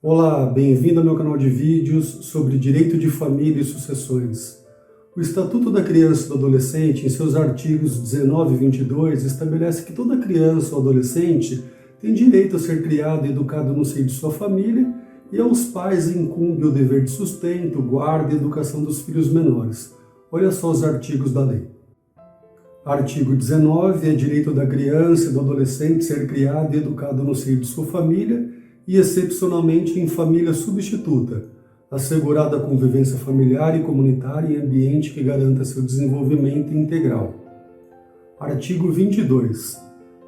Olá, bem-vindo ao meu canal de vídeos sobre direito de família e sucessões. O Estatuto da Criança e do Adolescente, em seus artigos 19 e 22, estabelece que toda criança ou adolescente tem direito a ser criado e educado no seio de sua família e aos pais incumbe o dever de sustento, guarda e educação dos filhos menores. Olha só os artigos da lei. Artigo 19 é direito da criança e do adolescente ser criado e educado no seio de sua família e, excepcionalmente, em família substituta, assegurada a convivência familiar e comunitária em ambiente que garanta seu desenvolvimento integral. Artigo 22.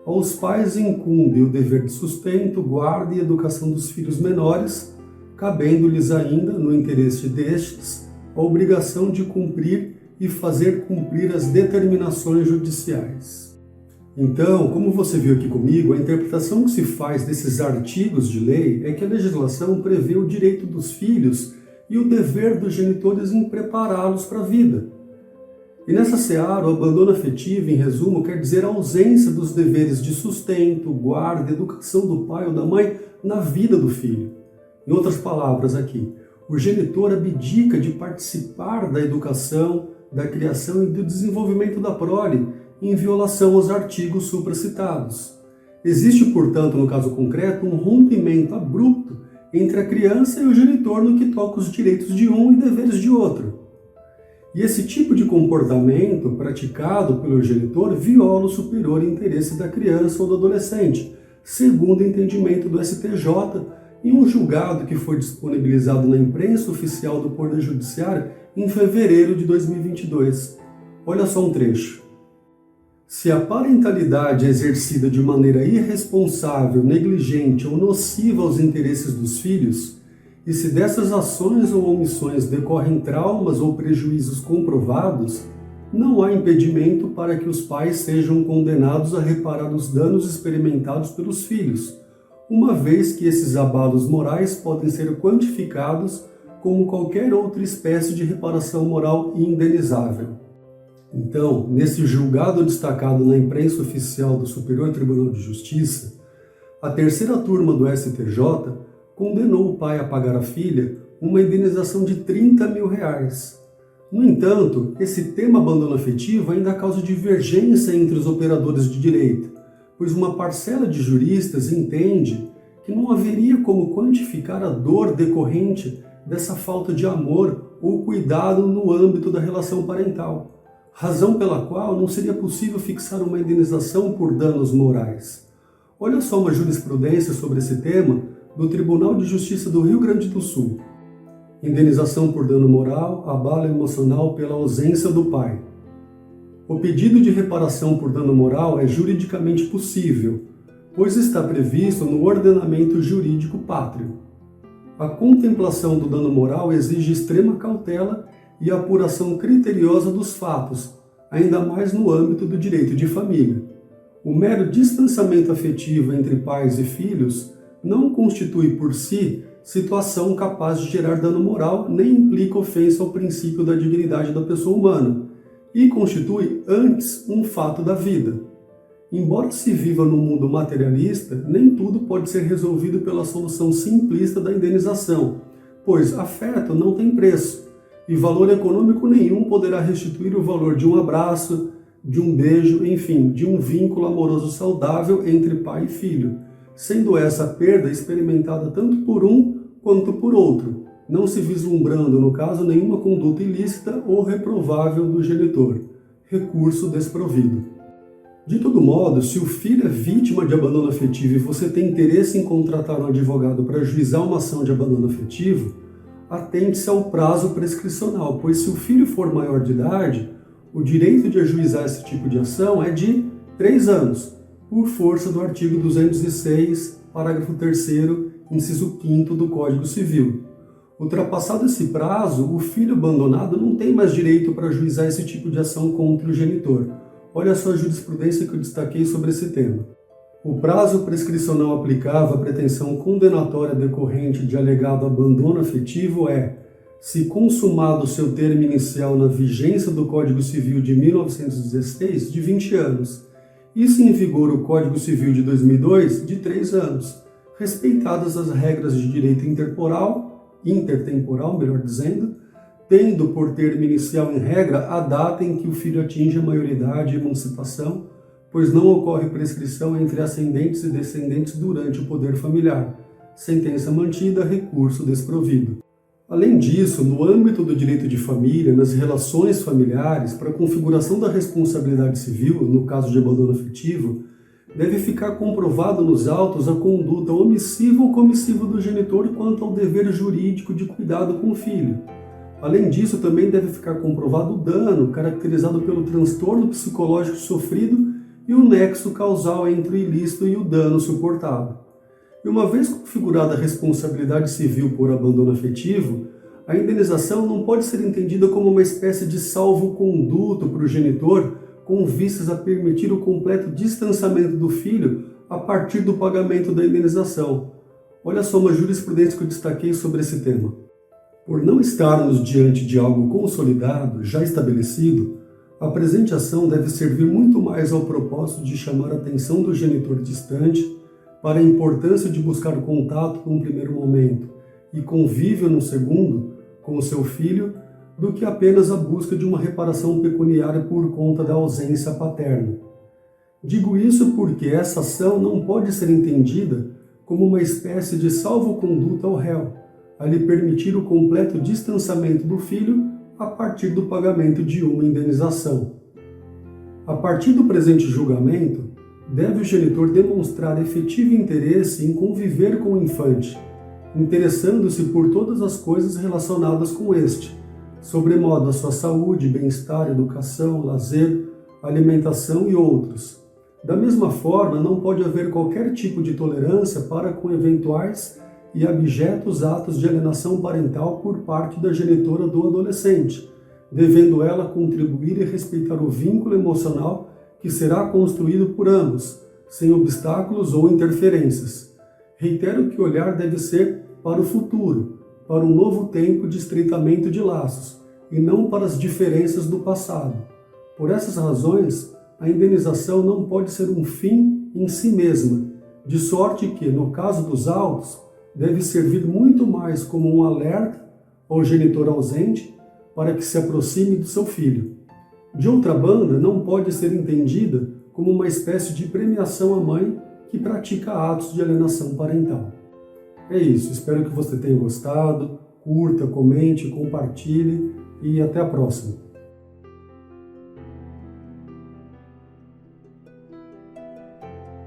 Aos pais incumbe o dever de sustento, guarda e educação dos filhos menores, cabendo-lhes ainda, no interesse destes, a obrigação de cumprir e fazer cumprir as determinações judiciais. Então, como você viu aqui comigo, a interpretação que se faz desses artigos de lei é que a legislação prevê o direito dos filhos e o dever dos genitores em prepará-los para a vida. E nessa seara, o abandono afetivo, em resumo, quer dizer a ausência dos deveres de sustento, guarda, educação do pai ou da mãe na vida do filho. Em outras palavras aqui, o genitor abdica de participar da educação, da criação e do desenvolvimento da prole, em violação aos artigos supracitados. Existe, portanto, no caso concreto, um rompimento abrupto entre a criança e o genitor no que toca os direitos de um e deveres de outro. E esse tipo de comportamento praticado pelo genitor viola o superior interesse da criança ou do adolescente, segundo o entendimento do STJ, em um julgado que foi disponibilizado na imprensa oficial do Poder Judiciário em fevereiro de 2022. Olha só um trecho. Se a parentalidade é exercida de maneira irresponsável, negligente ou nociva aos interesses dos filhos, e se dessas ações ou omissões decorrem traumas ou prejuízos comprovados, não há impedimento para que os pais sejam condenados a reparar os danos experimentados pelos filhos, uma vez que esses abalos morais podem ser quantificados como qualquer outra espécie de reparação moral indenizável. Então, nesse julgado destacado na imprensa oficial do Superior Tribunal de Justiça, a terceira turma do STJ condenou o pai a pagar à filha uma indenização de R$30 mil. No entanto, esse tema abandono afetivo ainda causa divergência entre os operadores de direito, pois uma parcela de juristas entende que não haveria como quantificar a dor decorrente dessa falta de amor ou cuidado no âmbito da relação parental, razão pela qual não seria possível fixar uma indenização por danos morais. Olha só uma jurisprudência sobre esse tema do Tribunal de Justiça do Rio Grande do Sul. Indenização por dano moral, abalo emocional pela ausência do pai. O pedido de reparação por dano moral é juridicamente possível, pois está previsto no ordenamento jurídico pátrio. A contemplação do dano moral exige extrema cautela e apuração criteriosa dos fatos, ainda mais no âmbito do direito de família. O mero distanciamento afetivo entre pais e filhos não constitui por si situação capaz de gerar dano moral, nem implica ofensa ao princípio da dignidade da pessoa humana, e constitui antes um fato da vida. Embora se viva num mundo materialista, nem tudo pode ser resolvido pela solução simplista da indenização, pois afeto não tem preço, e valor econômico nenhum poderá restituir o valor de um abraço, de um beijo, enfim, de um vínculo amoroso saudável entre pai e filho, sendo essa perda experimentada tanto por um quanto por outro, não se vislumbrando, no caso, nenhuma conduta ilícita ou reprovável do genitor. Recurso desprovido. De todo modo, se o filho é vítima de abandono afetivo e você tem interesse em contratar um advogado para ajuizar uma ação de abandono afetivo, atente-se ao prazo prescricional, pois se o filho for maior de idade, o direito de ajuizar esse tipo de ação é de 3 anos, por força do artigo 206, parágrafo 3º, inciso 5º do Código Civil. Ultrapassado esse prazo, o filho abandonado não tem mais direito para ajuizar esse tipo de ação contra o genitor. Olha só a jurisprudência que eu destaquei sobre esse tema. O prazo prescricional aplicável à pretensão condenatória decorrente de alegado abandono afetivo é, se consumado seu termo inicial na vigência do Código Civil de 1916, de 20 anos, e se em vigor o Código Civil de 2002, de 3 anos, respeitadas as regras de direito intertemporal, melhor dizendo, tendo por termo inicial em regra a data em que o filho atinge a maioridade e emancipação, pois não ocorre prescrição entre ascendentes e descendentes durante o poder familiar. Sentença mantida, recurso desprovido. Além disso, no âmbito do direito de família, nas relações familiares, para a configuração da responsabilidade civil, no caso de abandono afetivo, deve ficar comprovado nos autos a conduta omissiva ou comissiva do genitor quanto ao dever jurídico de cuidado com o filho. Além disso, também deve ficar comprovado o dano caracterizado pelo transtorno psicológico sofrido e o nexo causal entre o ilícito e o dano suportado. E uma vez configurada a responsabilidade civil por abandono afetivo, a indenização não pode ser entendida como uma espécie de salvo-conduto para o genitor com vistas a permitir o completo distanciamento do filho a partir do pagamento da indenização. Olha só uma jurisprudência que eu destaquei sobre esse tema. Por não estarmos diante de algo consolidado, já estabelecido, a presente ação deve servir muito mais ao propósito de chamar a atenção do genitor distante para a importância de buscar contato num primeiro momento e convívio num segundo com o seu filho, do que apenas a busca de uma reparação pecuniária por conta da ausência paterna. Digo isso porque essa ação não pode ser entendida como uma espécie de salvo-conduto ao réu, a lhe permitir o completo distanciamento do filho a partir do pagamento de uma indenização. A partir do presente julgamento, deve o genitor demonstrar efetivo interesse em conviver com o infante, interessando-se por todas as coisas relacionadas com este, sobremodo a sua saúde, bem-estar, educação, lazer, alimentação e outros. Da mesma forma, não pode haver qualquer tipo de tolerância para com eventuais e abjetos atos de alienação parental por parte da genitora do adolescente, devendo ela contribuir e respeitar o vínculo emocional que será construído por ambos, sem obstáculos ou interferências. Reitero que o olhar deve ser para o futuro, para um novo tempo de estreitamento de laços, e não para as diferenças do passado. Por essas razões, a indenização não pode ser um fim em si mesma, de sorte que, no caso dos autos, deve servir muito mais como um alerta ao genitor ausente para que se aproxime do seu filho. De outra banda, não pode ser entendida como uma espécie de premiação à mãe que pratica atos de alienação parental. É isso, espero que você tenha gostado, curta, comente, compartilhe e até a próxima.